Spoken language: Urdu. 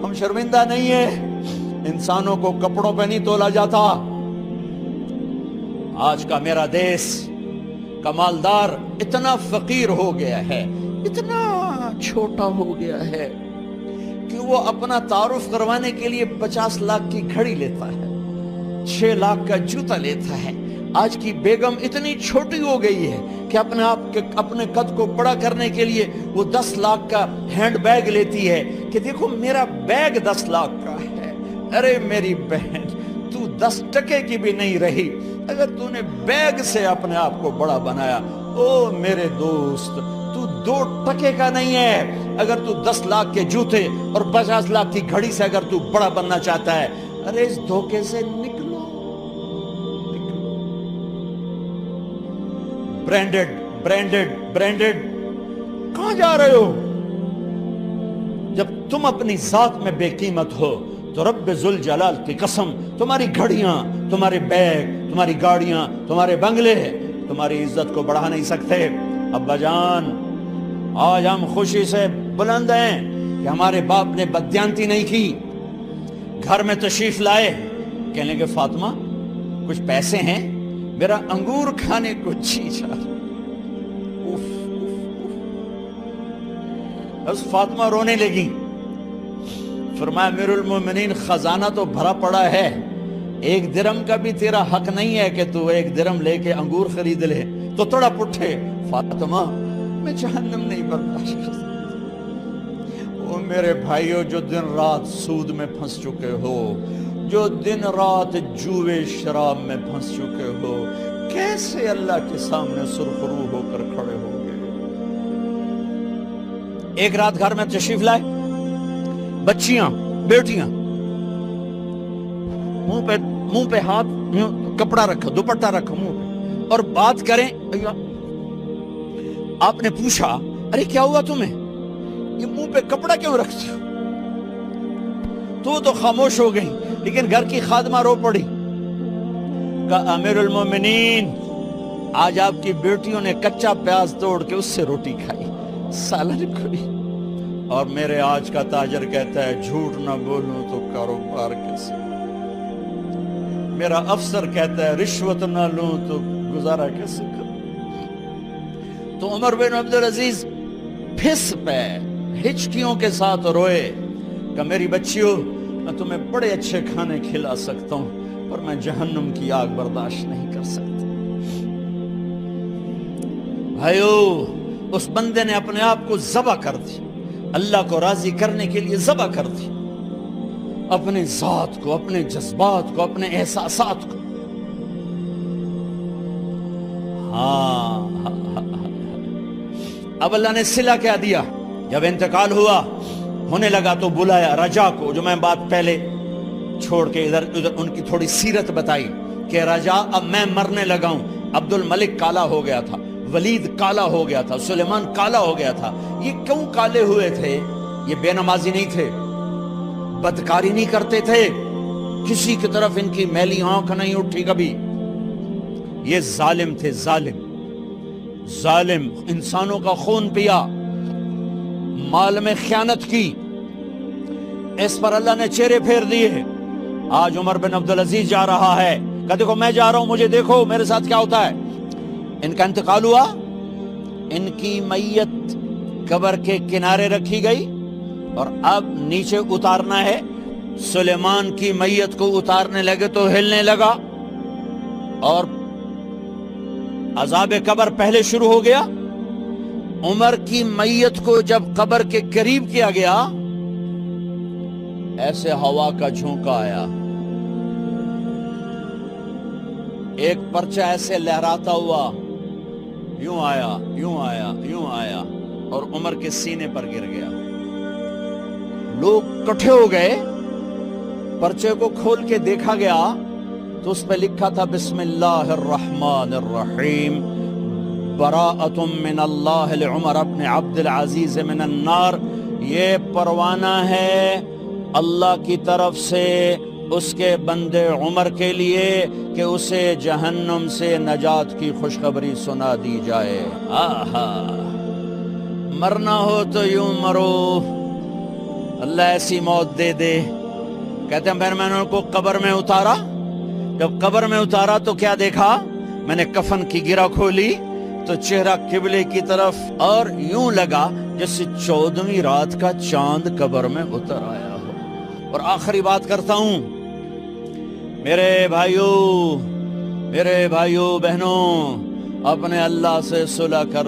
ہم شرمندہ نہیں ہیں، انسانوں کو کپڑوں پہ نہیں تولا جاتا۔ آج کا میرا دیس کا مالدار اتنا فقیر ہو گیا ہے، اتنا چھوٹا ہو گیا ہے کہ وہ اپنا تعارف کروانے کے لیے 50 لاکھ کی گھڑی لیتا ہے، 6 لاکھ کا جوتا لیتا ہے۔ آج کی بیگم اتنی چھوٹی ہو گئی ہے کہ اپنے قد کو بڑا کرنے کے لیے وہ 10 لاکھ کا ہینڈ بیگ لیتی ہے کہ دیکھو میرا بیگ 10 لاکھ کا ہے۔ ارے میری بہن، تو 10 ٹکے کی بھی نہیں رہی اگر تو نے بیگ سے اپنے آپ کو بڑا بنایا۔ او میرے دوست، تو 2 ٹکے کا نہیں ہے اگر تو 10 لاکھ کے جوتے اور 50 لاکھ کی گھڑی سے اگر تو بڑا بننا چاہتا ہے۔ ارے اس دھوکے سے نکلو۔ برینڈڈ برینڈڈ برینڈڈ، کہاں جا رہے ہو؟ جب تم اپنی ذات میں بے قیمت ہو تو رب ذوالجلال کی قسم، تمہاری گھڑیاں، تمہارے بیگ، تمہاری گاڑیاں، تمہارے بنگلے تمہاری عزت کو بڑھا نہیں سکتے۔ ابا جان، آج ہم خوشی سے بلند ہیں کہ ہمارے باپ نے بددیانتی نہیں کی۔ گھر میں تشریف لائے، کہنے لگے فاطمہ کچھ پیسے ہیں، میرا انگور کھانے کو جی چاہ رہا۔ بس فاطمہ رونے لگی۔ فرمایا امیر المومنین، خزانہ تو بھرا پڑا ہے، 1 درہم کا بھی تیرا حق نہیں ہے کہ تو 1 درہم لے کے انگور خرید لے۔ تو تڑپ اٹھے، فاطمہ میں جہنم نہیں برداشت کر سکتا۔ وہ میرے بھائیو جو دن رات سود میں پھنس چکے ہو، جو دن رات جوے شراب میں پھنس چکے ہو، کیسے اللہ کے سامنے سرخرو ہو کر کھڑے ہو گئے؟ ایک رات گھر میں تشریف لائے، بچیاں، بیٹیاں، منہ پہ ہاتھ، کپڑا رکھا، دوپٹہ رکھا منہ پہ، اور بات کریں۔ آپ نے پوچھا ارے کیا ہوا تمہیں، یہ منہ پہ کپڑا کیوں رکھتے ہو؟ تو خاموش ہو گئی، لیکن گھر کی خادمہ رو پڑی۔ کہا امیر المومنین، آج آپ کی بیٹیوں نے کچا پیاز توڑ کے اس سے روٹی کھائی، سالن کھائی، اور میرے آج کا تاجر کہتا ہے جھوٹ نہ بولوں تو کاروبار کیسے؟ میرا افسر کہتا ہے رشوت نہ لوں تو گزارا کیسے کروں؟ تو عمر بن عبدالعزیز پھس پہ ہچکیوں کے ساتھ روئے کہ میری بچیوں، میں تمہیں بڑے اچھے کھانے کھلا سکتا ہوں پر میں جہنم کی آگ برداشت نہیں کر سکتا۔ بھائیو، اس بندے نے اپنے آپ کو ذبح کر دی، اللہ کو راضی کرنے کے لیے ذبح کر دی، اپنے ذات کو، اپنے جذبات کو، اپنے احساسات کو۔ اب اللہ نے صلہ کیا دیا، جب انتقال ہونے لگا تو بلایا رجا کو، جو میں بات پہلے چھوڑ کے ادھر ان کی تھوڑی سیرت بتائی کہ رجا اب میں مرنے لگا ہوں۔ عبد الملک کالا ہو گیا تھا، ولید کالا ہو گیا تھا، سلیمان کالا ہو گیا تھا۔ یہ کیوں کالے ہوئے تھے؟ یہ بے نمازی نہیں تھے، بدکاری نہیں کرتے تھے، کسی کی طرف ان کی میلی آنکھ نہیں اٹھی کبھی۔ یہ ظالم تھے، ظالم، انسانوں کا خون پیا، مال میں خیانت کی، اس پر اللہ نے چہرے پھیر دیے۔ آج عمر بن عبدالعزیز جا رہا ہے کہ دیکھو میں جا رہا ہوں، مجھے دیکھو میرے ساتھ کیا ہوتا ہے۔ ان کا انتقال ہوا، ان کی میت قبر کے کنارے رکھی گئی اور اب نیچے اتارنا ہے۔ سلیمان کی میت کو اتارنے لگے تو ہلنے لگا اور عذاب قبر پہلے شروع ہو گیا۔ عمر کی میت کو جب قبر کے قریب کیا گیا، ایسے ہوا کا جھونکا آیا، ایک پرچہ ایسے لہراتا ہوا یوں آیا، یوں آیا، یوں آیا اور عمر کے سینے پر گر گیا۔ لوگ کٹھے ہو گئے، پرچے کو کھول کے دیکھا گیا تو اس پہ لکھا تھا بسم اللہ الرحمن الرحیم، براءۃ من اللہ لعمر بن عبد العزیز من النار۔ یہ پروانہ ہے اللہ کی طرف سے اس کے بندے عمر کے لیے کہ اسے جہنم سے نجات کی خوشخبری سنا دی جائے۔ آہا، مرنا ہو تو یوں مرو، اللہ ایسی موت دے دے. کہتے ہیں پھر میں نے ان کو قبر میں اتارا. جب قبر میں اتارا تو کیا دیکھا؟ میں نے کفن کی گرہ کھولی تو چہرہ قبلے کی طرف، اور یوں لگا جیسے 14ویں رات کا چاند قبر میں اتر آیا ہو. اور آخری بات کرتا ہوں، میرے بھائیوں بہنوں، اپنے اللہ سے صلح کر